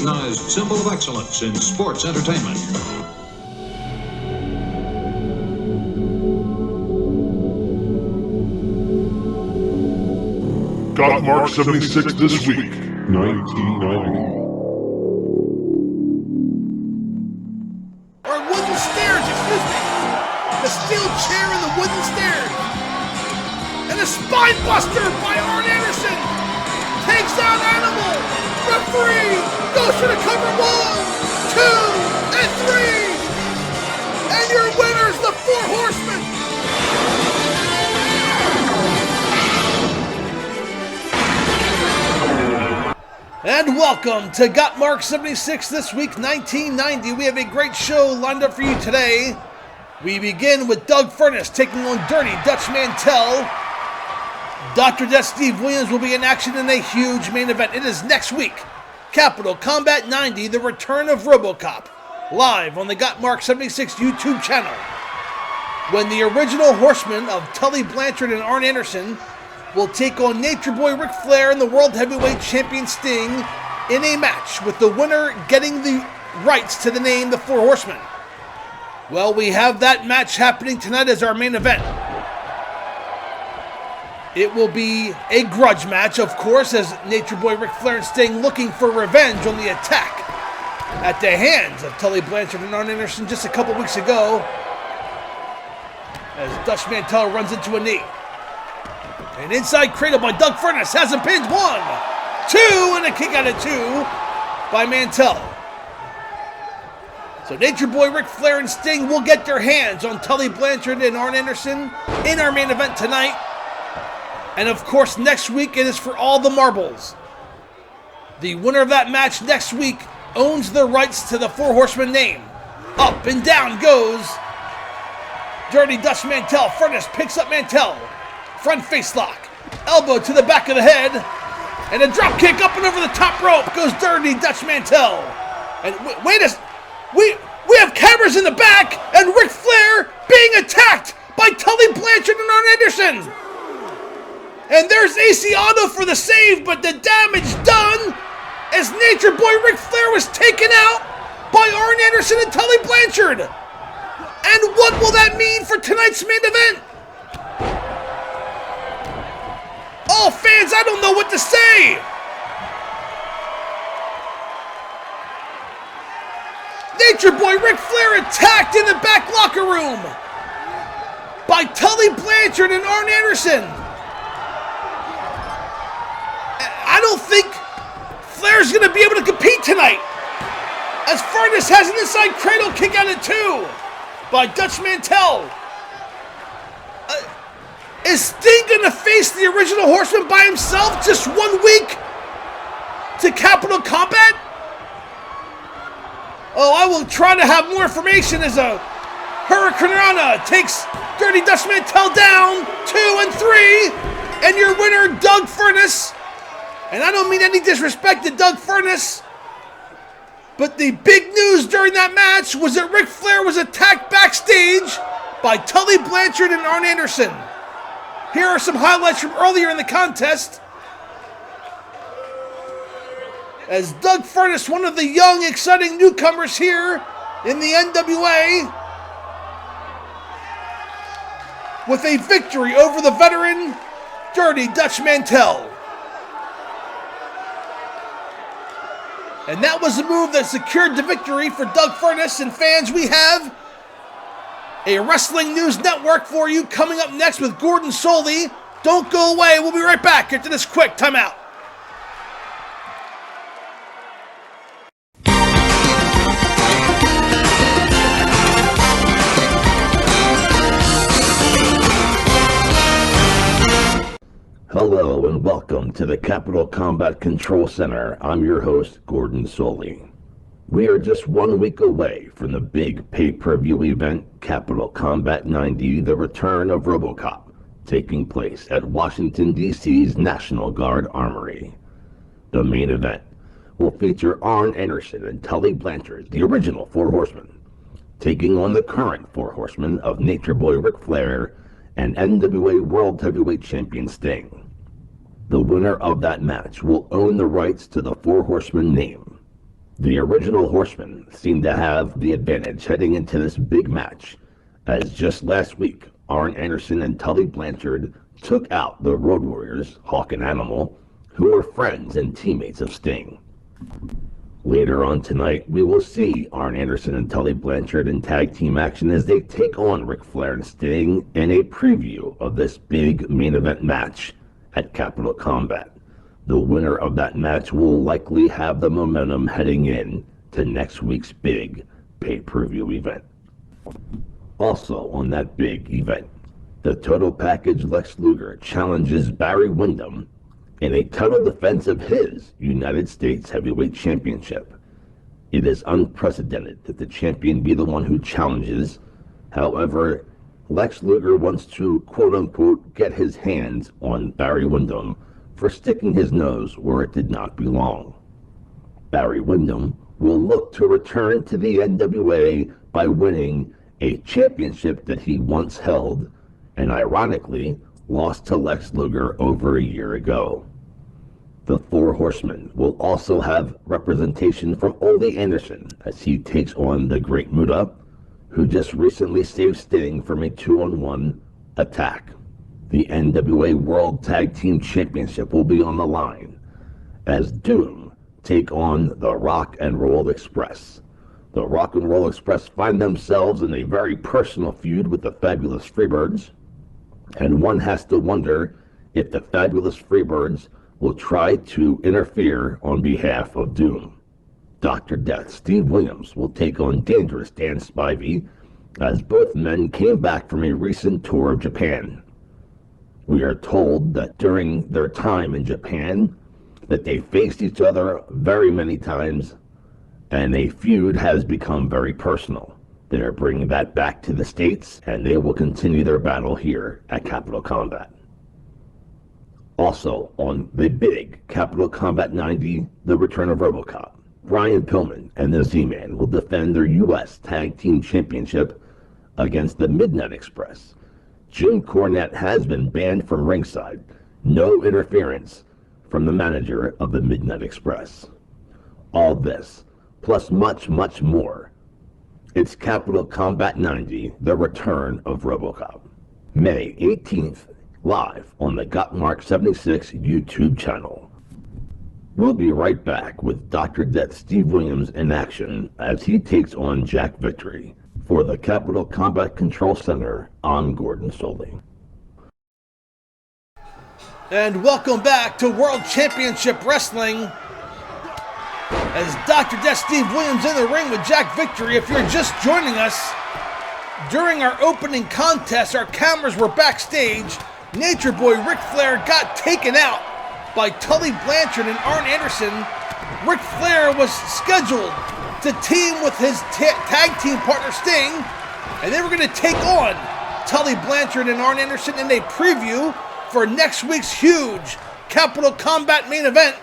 recognized symbol of excellence in sports entertainment. Gotmark76 this week, 1990. Or wooden stairs, excuse me. The steel chair and the wooden stairs. And a spine buster by Arn Anderson. Takes down Animal. Referee goes for the cover. 1, 2, and 3. And your winners, the Four Horsemen. And welcome to Gotmark76 this week, 1990. We have a great show lined up for you today. We begin with Doug Furnas taking on Dirty Dutch Mantell. Dr. Death Steve Williams will be in action in a huge main event. It is next week. Capital Combat 90, the return of RoboCop. Live on the Gotmark76 YouTube channel. When the original horsemen of Tully Blanchard and Arn Anderson will take on Nature Boy Ric Flair and the World Heavyweight Champion Sting in a match, with the winner getting the rights to the name the Four Horsemen. Well, we have that match happening tonight as our main event. It will be a grudge match, of course, as Nature Boy Ric Flair and Sting looking for revenge on the attack at the hands of Tully Blanchard and Arn Anderson just a couple weeks ago, as Dutch Mantell runs into a knee. An inside cradle by Doug Furnas has him pinned. 1, 2, and a kick out of 2 by Mantell. So Nature Boy Ric Flair and Sting will get their hands on Tully Blanchard and Arn Anderson in our main event tonight. And of course, next week it is for all the marbles. The winner of that match next week owns the rights to the Four Horsemen name. Up and down goes Dirty Dutch Mantell. Furnas picks up Mantell. Front face lock, elbow to the back of the head, and a drop kick up and over the top rope goes Dirty Dutch Mantell. And we have cameras in the back, and Ric Flair being attacked by Tully Blanchard and Arn Anderson. And there's AC Auto for the save, but the damage done as Nature Boy Ric Flair was taken out by Arn Anderson and Tully Blanchard. And what will that mean for tonight's main event? Oh, fans, I don't know what to say. Nature Boy Ric Flair attacked in the back locker room by Tully Blanchard and Arn Anderson. I don't think Flair's going to be able to compete tonight, as Furnas has an inside cradle kick out of 2 by Dutch Mantell. Is Sting going to face the original Horseman by himself just 1 week to Capital Combat? Oh, I will try to have more information as a Hurricanrana takes Dirty Dutch Mantell down 2 and 3, and your winner, Doug Furnas. And I don't mean any disrespect to Doug Furnas, but the big news during that match was that Ric Flair was attacked backstage by Tully Blanchard and Arn Anderson. Here are some highlights from earlier in the contest, as Doug Furnas, one of the young, exciting newcomers here in the NWA, with a victory over the veteran Dirty Dutch Mantell. And that was the move that secured the victory for Doug Furnas. And fans, we have a Wrestling News Network for you coming up next with Gordon Solie. Don't go away. We'll be right back after this quick timeout. Hello and welcome to the Capital Combat Control Center. I'm your host, Gordon Solie. We are just 1 week away from the big pay-per-view event, Capital Combat 90, the return of RoboCop, taking place at Washington, D.C.'s National Guard Armory. The main event will feature Arn Anderson and Tully Blanchard, the original Four Horsemen, taking on the current Four Horsemen of Nature Boy Ric Flair and NWA World Heavyweight Champion Sting. The winner of that match will own the rights to the Four Horsemen name. The original Horsemen seem to have the advantage heading into this big match, as just last week, Arn Anderson and Tully Blanchard took out the Road Warriors, Hawk and Animal, who were friends and teammates of Sting. Later on tonight, we will see Arn Anderson and Tully Blanchard in tag team action as they take on Ric Flair and Sting in a preview of this big main event match at Capital Combat. The winner of that match will likely have the momentum heading in to next week's big pay-per-view event. Also on that big event, the Total Package Lex Luger challenges Barry Windham in a title defense of his United States Heavyweight Championship. It is unprecedented that the champion be the one who challenges. However, Lex Luger wants to quote-unquote get his hands on Barry Windham for sticking his nose where it did not belong. Barry Windham will look to return to the NWA by winning a championship that he once held and ironically lost to Lex Luger over a year ago. The Four Horsemen will also have representation from Ole Anderson as he takes on the Great Muta, who just recently saved Sting from a 2-on-1 attack. The NWA World Tag Team Championship will be on the line as Doom take on the Rock and Roll Express. The Rock and Roll Express find themselves in a very personal feud with the Fabulous Freebirds, and one has to wonder if the Fabulous Freebirds will try to interfere on behalf of Doom. Dr. Death Steve Williams will take on Dangerous Dan Spivey as both men came back from a recent tour of Japan. We are told that during their time in Japan that they faced each other very many times and a feud has become very personal. They are bringing that back to the States and they will continue their battle here at Capital Combat. Also on the big Capital Combat 90, the return of RoboCop. Brian Pillman and the Z-Man will defend their U.S. Tag Team Championship against the Midnight Express. Jim Cornette has been banned from ringside. No interference from the manager of the Midnight Express. All this, plus much, much more. It's Capital Combat 90, the return of RoboCop. May 18th, live on the Gotmark76 YouTube channel. We'll be right back with Dr. Death Steve Williams in action as he takes on Jack Victory for the Capital Combat Control Center. I'm Gordon Solie. And welcome back to World Championship Wrestling as Dr. Death Steve Williams in the ring with Jack Victory. If you're just joining us, during our opening contest, our cameras were backstage. Nature Boy Ric Flair got taken out by Tully Blanchard and Arn Anderson. Ric Flair was scheduled to team with his tag team partner Sting, and they were going to take on Tully Blanchard and Arn Anderson in a preview for next week's huge Capital Combat main event.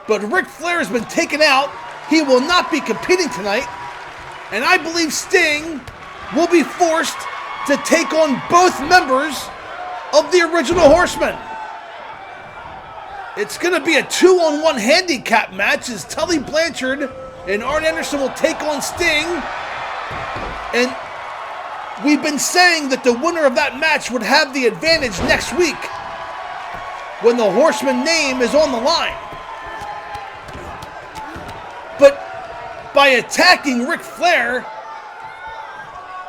But Ric Flair has been taken out. He will not be competing tonight, and I believe Sting will be forced to take on both members of the original Horsemen. It's going to be a 2-on-1 handicap match as Tully Blanchard and Arn Anderson will take on Sting. And we've been saying that the winner of that match would have the advantage next week when the Horseman name is on the line. But by attacking Ric Flair,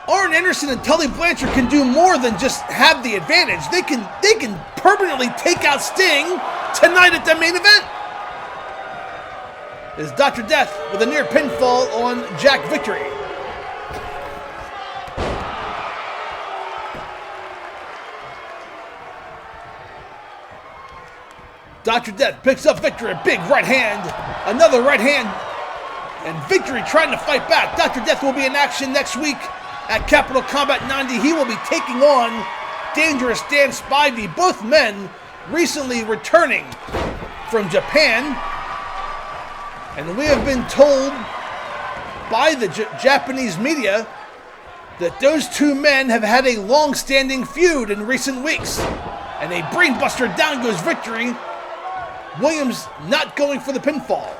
Arn Anderson and Tully Blanchard can do more than just have the advantage. They can permanently take out Sting tonight at the main event. Is Dr. Death with a near pinfall on Jack Victory. Dr. Death picks up Victory, a big right hand, another right hand, and Victory trying to fight back. Dr. Death will be in action next week at Capital Combat 90. He will be taking on Dangerous Dan Spivey, both men recently returning from Japan. And we have been told by the Japanese media that those two men have had a long-standing feud in recent weeks. And a brainbuster, down goes Victory. Williams not going for the pinfall.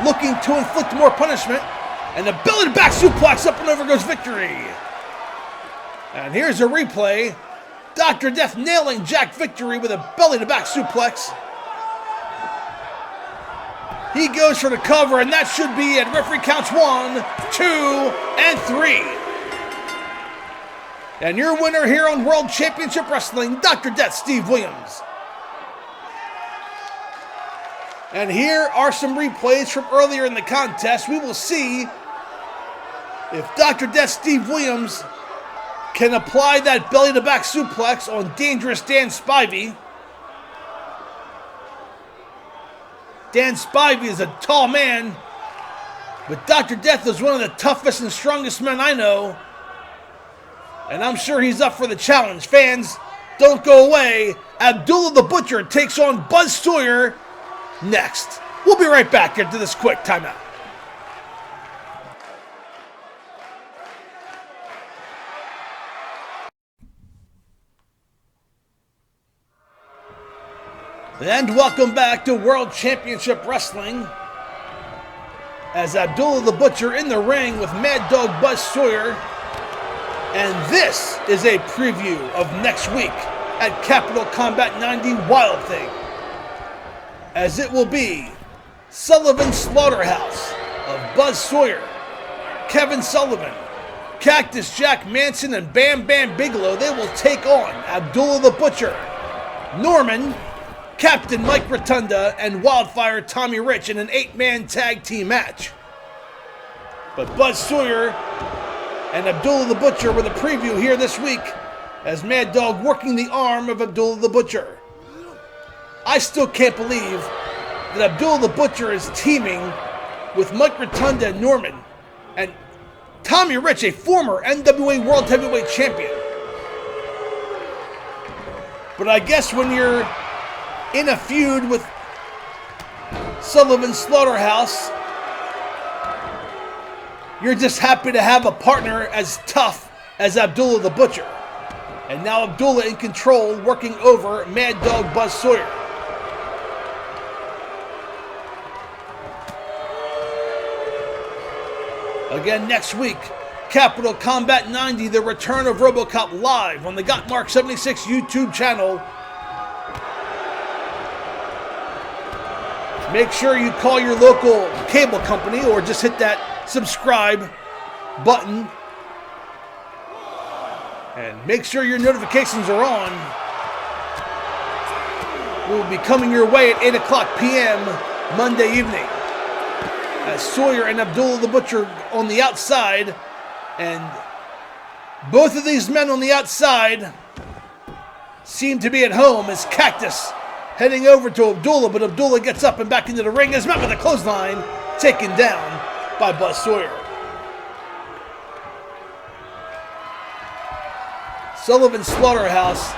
looking to inflict more punishment. And the belly-to-back suplex, up and over goes Victory. And here's a replay. Dr. Death nailing Jack Victory with a belly-to-back suplex. He goes for the cover, and that should be it. Referee counts 1, 2, and 3. And your winner here on World Championship Wrestling, Dr. Death Steve Williams. And here are some replays from earlier in the contest. We will see if Dr. Death Steve Williams can apply that belly-to-back suplex on Dangerous Dan Spivey. Dan Spivey is a tall man, but Dr. Death is one of the toughest and strongest men I know. And I'm sure he's up for the challenge. Fans, don't go away. Abdullah the Butcher takes on Buzz Sawyer next. We'll be right back after this quick timeout. And welcome back to World Championship Wrestling, as Abdullah the Butcher in the ring with Mad Dog Buzz Sawyer. And this is a preview of next week at Capital Combat 90 Wild Thing, as it will be Sullivan Slaughterhouse of Buzz Sawyer, Kevin Sullivan, Cactus Jack Manson, and Bam Bam Bigelow. They will take on Abdullah the Butcher, Norman, Captain Mike Rotunda, and Wildfire Tommy Rich in an 8-man tag team match. But Buzz Sawyer and Abdullah the Butcher with a preview here this week, as Mad Dog working the arm of Abdullah the Butcher. I still can't believe that Abdullah the Butcher is teaming with Mike Rotunda and Norman, and Tommy Rich, a former NWA World Heavyweight Champion. But I guess when you're in a feud with Sullivan Slaughterhouse, you're just happy to have a partner as tough as Abdullah the Butcher. And now Abdullah in control, working over Mad Dog Buzz Sawyer. Again next week, Capital Combat 90, the return of RoboCop live on the Gotmark76 YouTube channel. Make sure you call your local cable company or just hit that subscribe button. And make sure your notifications are on. We will be coming your way at 8 o'clock p.m. Monday evening, as Sawyer and Abdullah the Butcher on the outside. And both of these men on the outside seem to be at home, as Cactus heading over to Abdullah, but Abdullah gets up and back into the ring, is met with a clothesline, taken down by Buzz Sawyer. Sullivan Slaughterhouse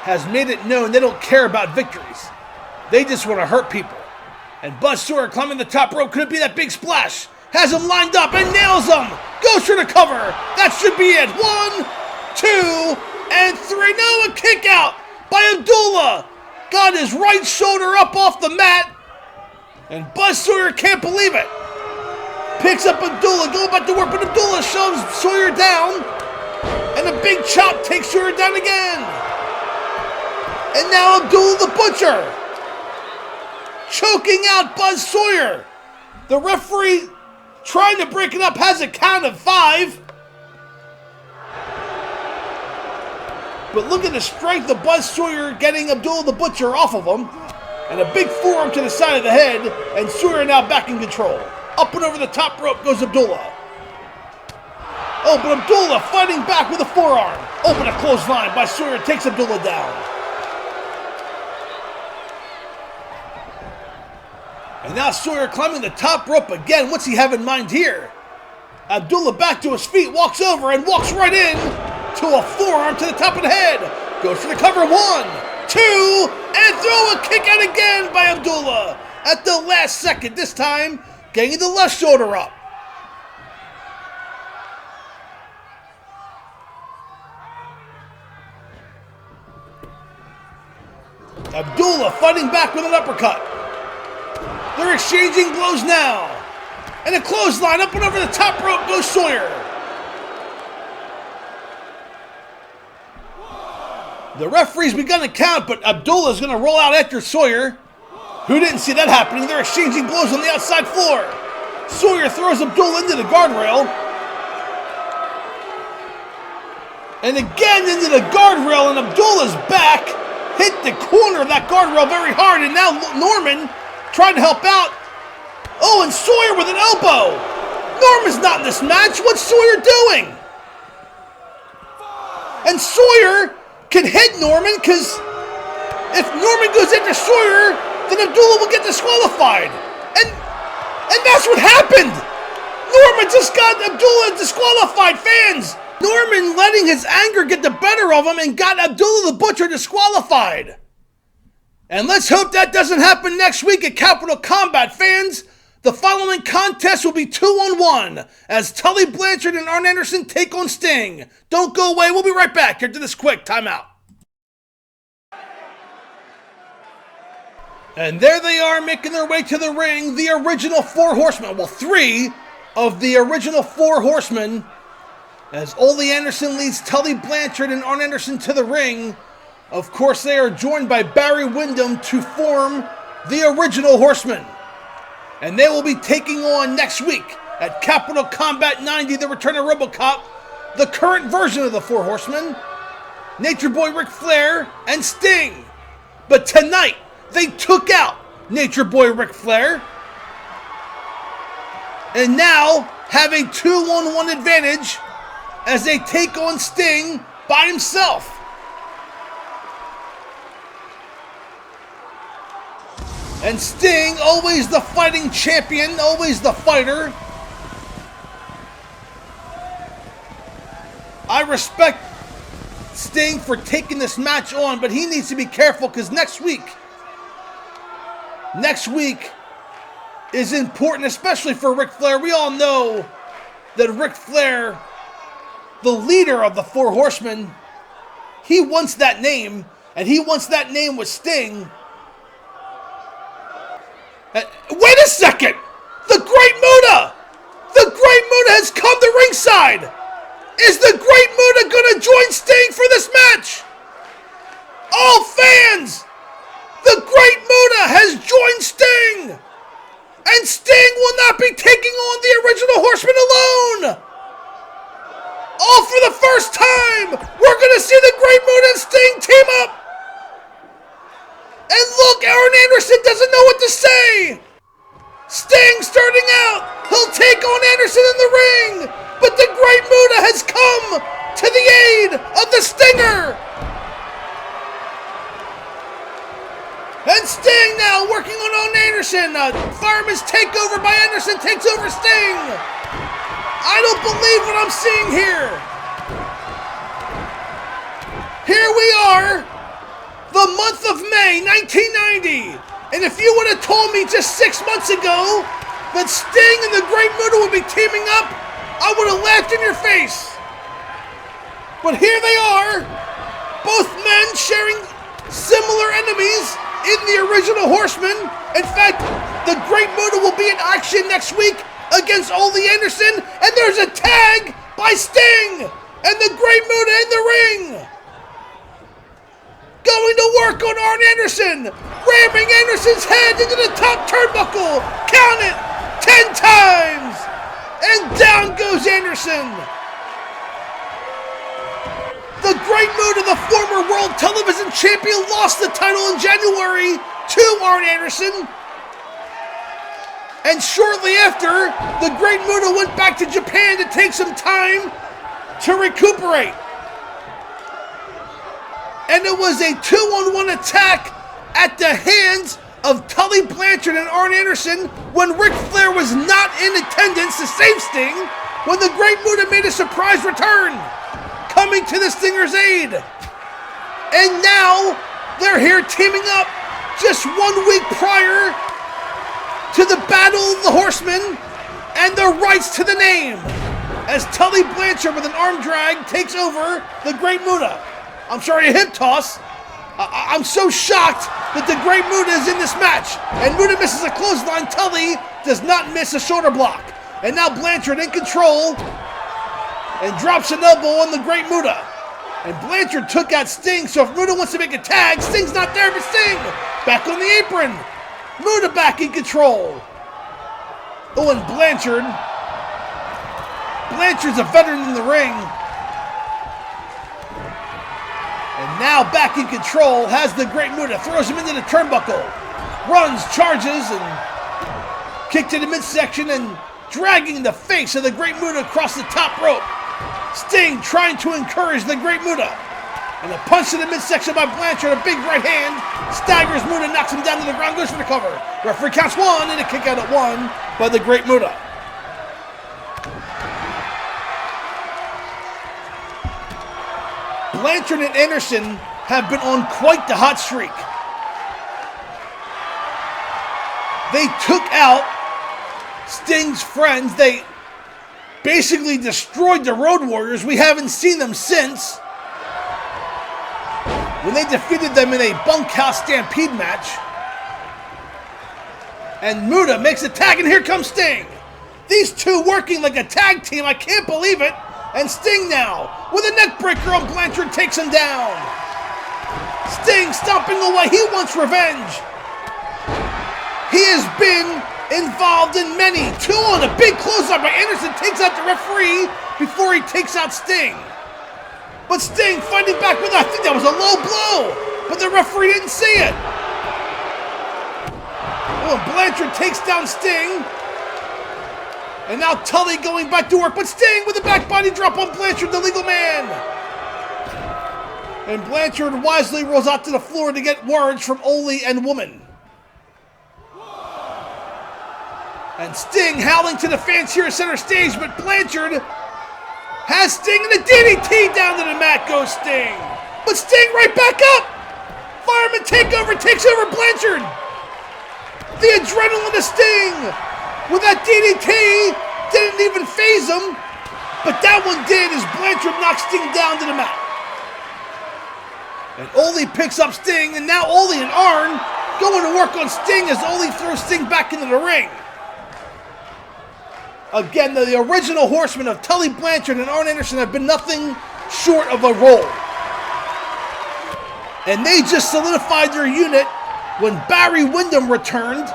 has made it known they don't care about victories. They just want to hurt people. And Buzz Sawyer climbing the top rope. Could it be that big splash? Has him lined up and nails him. Goes for the cover. That should be it. 1, 2, and 3. No, a kick out by Abdullah. Got his right shoulder up off the mat. And Buzz Sawyer can't believe it. Picks up Abdullah, going back to work, but Abdullah shoves Sawyer down. And a big chop takes Sawyer down again. And now Abdullah the Butcher choking out Buzz Sawyer. The referee trying to break it up has a count of 5. But look at the strength of Buzz Sawyer getting Abdullah the Butcher off of him. And a big forearm to the side of the head. And Sawyer now back in control. Up and over the top rope goes Abdullah. Oh, but Abdullah fighting back with a forearm. Oh, but a clothesline by Sawyer takes Abdullah down. And now Sawyer climbing the top rope again. What's he have in mind here? Abdullah back to his feet, walks over and walks right in to a forearm to the top of the head. Goes for the cover. 1, 2, and throw a kick out again by Abdullah at the last second. This time, getting the left shoulder up. Abdullah fighting back with an uppercut. There They're exchanging blows now. And a clothesline up and over the top rope goes Sawyer. The referee's begun to count, but Abdullah's going to roll out after Sawyer. Who didn't see that happening? They're exchanging blows on the outside floor. Sawyer throws Abdullah into the guardrail. And again into the guardrail, and Abdullah's back hit the corner of that guardrail very hard, and now Norman trying to help out. Oh, and Sawyer with an elbow. Norman's not in this match. What's Sawyer doing? And Sawyer can hit Norman, because if Norman goes into Sawyer, then Abdullah will get disqualified. And that's what happened. Norman just got Abdullah disqualified. Fans, Norman letting his anger get the better of him and got Abdullah the Butcher disqualified. And let's hope that doesn't happen next week at Capital Combat, fans. The following contest will be 2-on-1 as Tully Blanchard and Arn Anderson take on Sting. Don't go away. We'll be right back after this quick timeout. And there they are making their way to the ring, the original Four Horsemen. Well, 3 of the original Four Horsemen, as Ole Anderson leads Tully Blanchard and Arn Anderson to the ring. Of course, they are joined by Barry Windham to form the original Horsemen. And they will be taking on next week at Capital Combat 90, the return of RoboCop, the current version of the Four Horsemen, Nature Boy Ric Flair and Sting. But tonight, they took out Nature Boy Ric Flair and now have a 2-on-1 advantage as they take on Sting by himself. And Sting, always the fighting champion, always the fighter. I respect Sting for taking this match on, but he needs to be careful because next week is important, especially for Ric Flair. We all know that Ric Flair, the leader of the Four Horsemen, he wants that name, and he wants that name with Sting. Wait a second! The Great Muta! The Great Muta has come to ringside! Is the Great Muta gonna join Sting for this match? All fans! The Great Muta has joined Sting! And Sting will not be taking on the original Horseman alone! All for the first time! We're gonna see the Great Muta and Sting team up! And look, Arn Anderson doesn't know what to say! Sting starting out! He'll take on Anderson in the ring! But the Great Muta has come to the aid of the Stinger! And Sting now working on Arn Anderson! Fireman's takeover by Anderson takes over Sting! I don't believe what I'm seeing here! Here we are! The month of May, 1990. And if you would have told me just 6 months ago that Sting and the Great Muta would be teaming up, I would have laughed in your face. But here they are, both men sharing similar enemies in the original Horsemen. In fact, the Great Muta will be in action next week against Ole Anderson, and there's a tag by Sting and the Great Muta in the ring. Going to work on Arn Anderson, ramming Anderson's head into the top turnbuckle. Count it, 10 times. And down goes Anderson. The Great Muta, the former World Television Champion, lost the title in January to Arn Anderson. And shortly after, the Great Muta went back to Japan to take some time to recuperate. And it was a 2-on-1 attack at the hands of Tully Blanchard and Arn Anderson when Ric Flair was not in attendance to save Sting when the Great Muta made a surprise return, coming to the Stinger's aid. And now they're here teaming up just 1 week prior to the Battle of the Horsemen and their rights to the name, as Tully Blanchard with an arm drag takes over the Great Muta. I'm sorry, a hip toss. I'm so shocked that the Great Muta is in this match. And Muta misses a clothesline. Tully does not miss a shoulder block. And now Blanchard in control and drops an elbow on the Great Muta. And Blanchard took out Sting, so if Muta wants to make a tag, Sting's not there, but Sting back on the apron. Muta back in control. Oh, and Blanchard's a veteran in the ring. And now back in control, has the Great Muta, throws him into the turnbuckle. Runs, charges, and kick to the midsection and dragging the face of the Great Muta across the top rope. Sting trying to encourage the Great Muta. And a punch to the midsection by Blanchard, a big right hand. Staggers Muta, knocks him down to the ground, goes for the cover. Referee counts 1 and a kick out at 1 by the Great Muta. Blanchard and Anderson have been on quite the hot streak. They took out Sting's friends. They basically destroyed the Road Warriors. We haven't seen them since when they defeated them in a bunkhouse stampede match. And Muta makes a tag, and here comes Sting. These two working like a tag team. I can't believe it. And Sting now with a neck breaker on Blanchard takes him down. Sting stomping away. He wants revenge. He has been involved in many. 2 on a big clothesline by Anderson, takes out the referee before he takes out Sting. But Sting fighting back with, I think that was a low blow, but the referee didn't see it. Oh, Blanchard takes down Sting. And now Tully going back to work, but Sting with a back body drop on Blanchard, the legal man. And Blanchard wisely rolls out to the floor to get words from Ole and Woman. And Sting howling to the fans here at center stage, but Blanchard has Sting in a DDT. Down to the mat goes Sting. But Sting right back up. Fireman takeover takes over Blanchard. The adrenaline of Sting with that DDT didn't even faze him, but that one did as Blanchard knocks Sting down to the mat. And Ole picks up Sting, and now Ole and Arn going to work on Sting as Ole throws Sting back into the ring. Again, the original horsemen of Tully Blanchard and Arn Anderson have been nothing short of a roll. And they just solidified their unit when Barry Windham returned.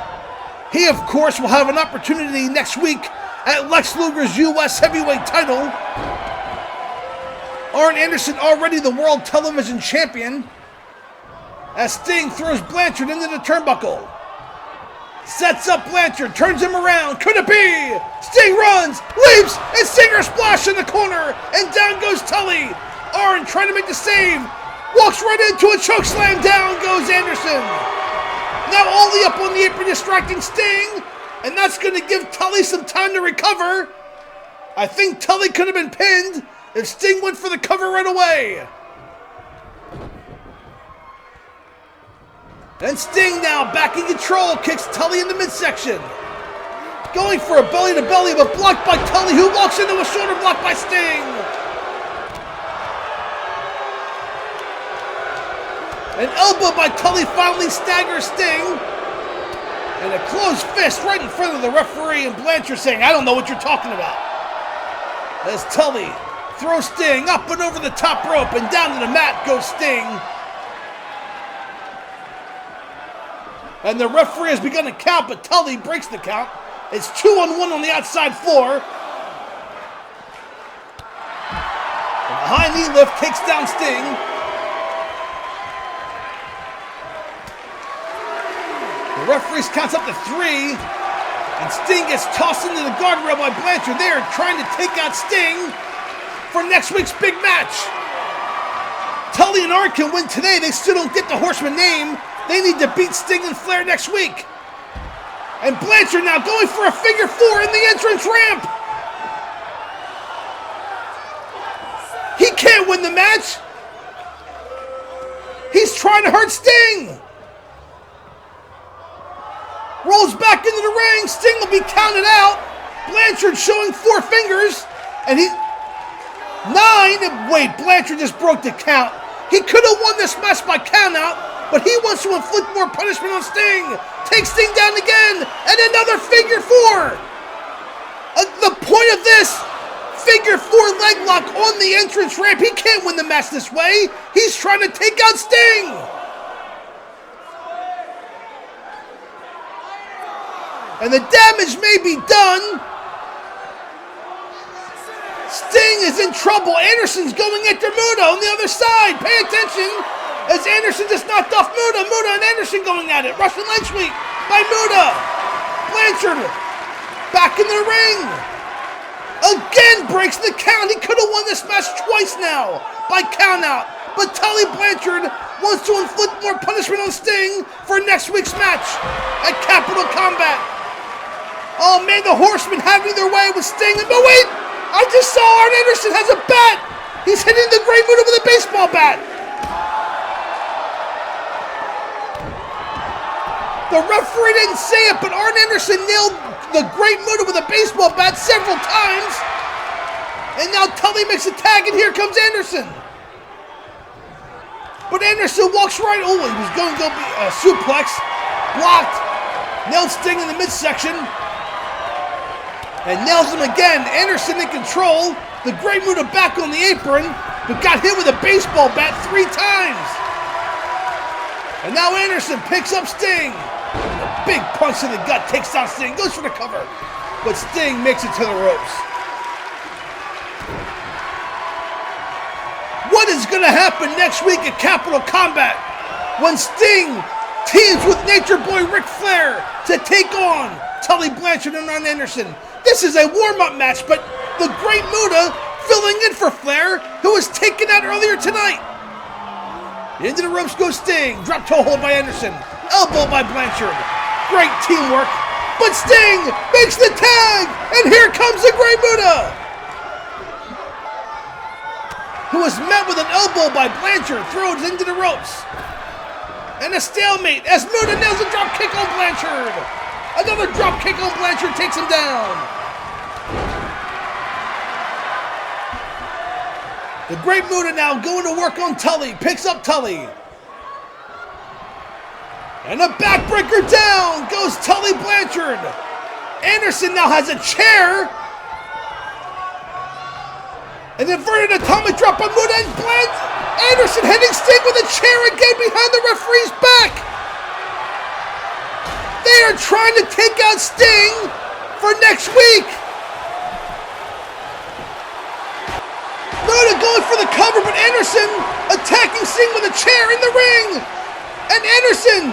He, of course, will have an opportunity next week at Lex Luger's U.S. heavyweight title. Arn Anderson already the world television champion as Sting throws Blanchard into the turnbuckle. Sets up Blanchard, turns him around. Could it be? Sting runs, leaps, and Stinger splash in the corner. And down goes Tully. Arn trying to make the save. Walks right into a chokeslam. Down goes Anderson. Now Ole up on the apron distracting Sting. And that's going to give Tully some time to recover. I think Tully could have been pinned if Sting went for the cover right away. And Sting now back in control, kicks Tully in the midsection. Going for a belly-to-belly, but blocked by Tully, who walks into a shoulder block by Sting. An elbow by Tully finally staggers Sting. And a closed fist right in front of the referee, and Blanchard saying, I don't know what you're talking about. As Tully throws Sting up and over the top rope, and down to the mat goes Sting. And the referee has begun to count, but Tully breaks the count. It's 2-on-1 on the outside floor. And the high knee lift takes down Sting. The referee counts up to 3. And Sting gets tossed into the guardrail by Blanchard. They are trying to take out Sting for next week's big match. Tully and Arn can win today. They still don't get the Horseman name. They need to beat Sting and Flair next week. And Blanchard now going for a figure 4 in the entrance ramp. He can't win the match. He's trying to hurt Sting. Rolls back into the ring. Sting will be counted out. Blanchard showing 4 fingers. And he... 9. Wait, Blanchard just broke the count. He could have won this match by count out. but he wants to inflict more punishment on Sting. Takes Sting down again, and another figure four. The point of this, figure four leg lock on the entrance ramp. He can't win the match this way. He's trying to take out Sting. And the damage may be done. Sting is in trouble. Anderson's going after Muta on the other side. Pay attention as Anderson just knocked off Muta. Muta and Anderson going at it. Russian leg sweep by Muta. Blanchard back in the ring. Again breaks the count. He could have won this match twice now by count out. But Tully Blanchard wants to inflict more punishment on Sting for next week's match at Capital Combat. Oh man, the Horsemen having their way with Sting. But wait! I just saw Arn Anderson has a bat! He's hitting the Great Muta with a baseball bat! The referee didn't say it, but Arn Anderson nailed the Great Muta with a baseball bat several times. And now Tully makes a tag, and here comes Anderson. But Anderson walks right. Oh, he was going to go suplex. Blocked. Nailed Sting in the midsection. And nails him again. Anderson in control. The Great Muta back on the apron, but got hit with a baseball bat 3 times. And now Anderson picks up Sting. A big punch to the gut takes down Sting. Goes for the cover. But Sting makes it to the ropes. What is going to happen next week at Capital Combat when Sting teams with Nature Boy Ric Flair to take on Tully Blanchard and Arn Anderson? This is a warm-up match, but the Great Muta filling in for Flair, who was taken out earlier tonight. Into the ropes goes Sting. Drop toe hold by Anderson. Elbow by Blanchard. Great teamwork. But Sting makes the tag, and here comes the Great Muta, who was met with an elbow by Blanchard, throws into the ropes. And a stalemate as Muta nails a drop kick on Blanchard. Another drop kick on Blanchard takes him down. The Great Muta now going to work on Tully. Picks up Tully. And a backbreaker down goes Tully Blanchard. Anderson now has a chair. An inverted atomic drop on Muta and Anderson hitting Sting with a chair again behind the referee's back. They are trying to take out Sting for next week. Muta going for the cover, but Anderson attacking Sting with a chair in the ring. And Anderson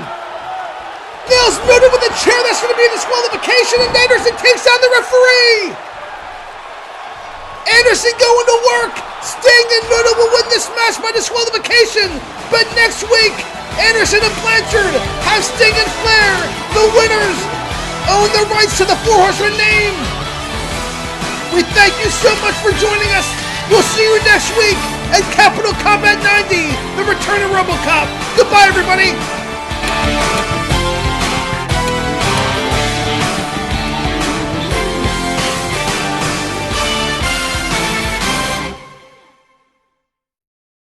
nails Muta with a chair. That's going to be a disqualification, and Anderson takes down the referee. Anderson going to work. Sting and Muta will win this match by disqualification. But next week, Anderson and Blanchard have Sting and Flair. The winners own the rights to the Four Horsemen name. We thank you so much for joining us. We'll see you next week at Capital Combat 90, the return of RoboCop. Goodbye, everybody.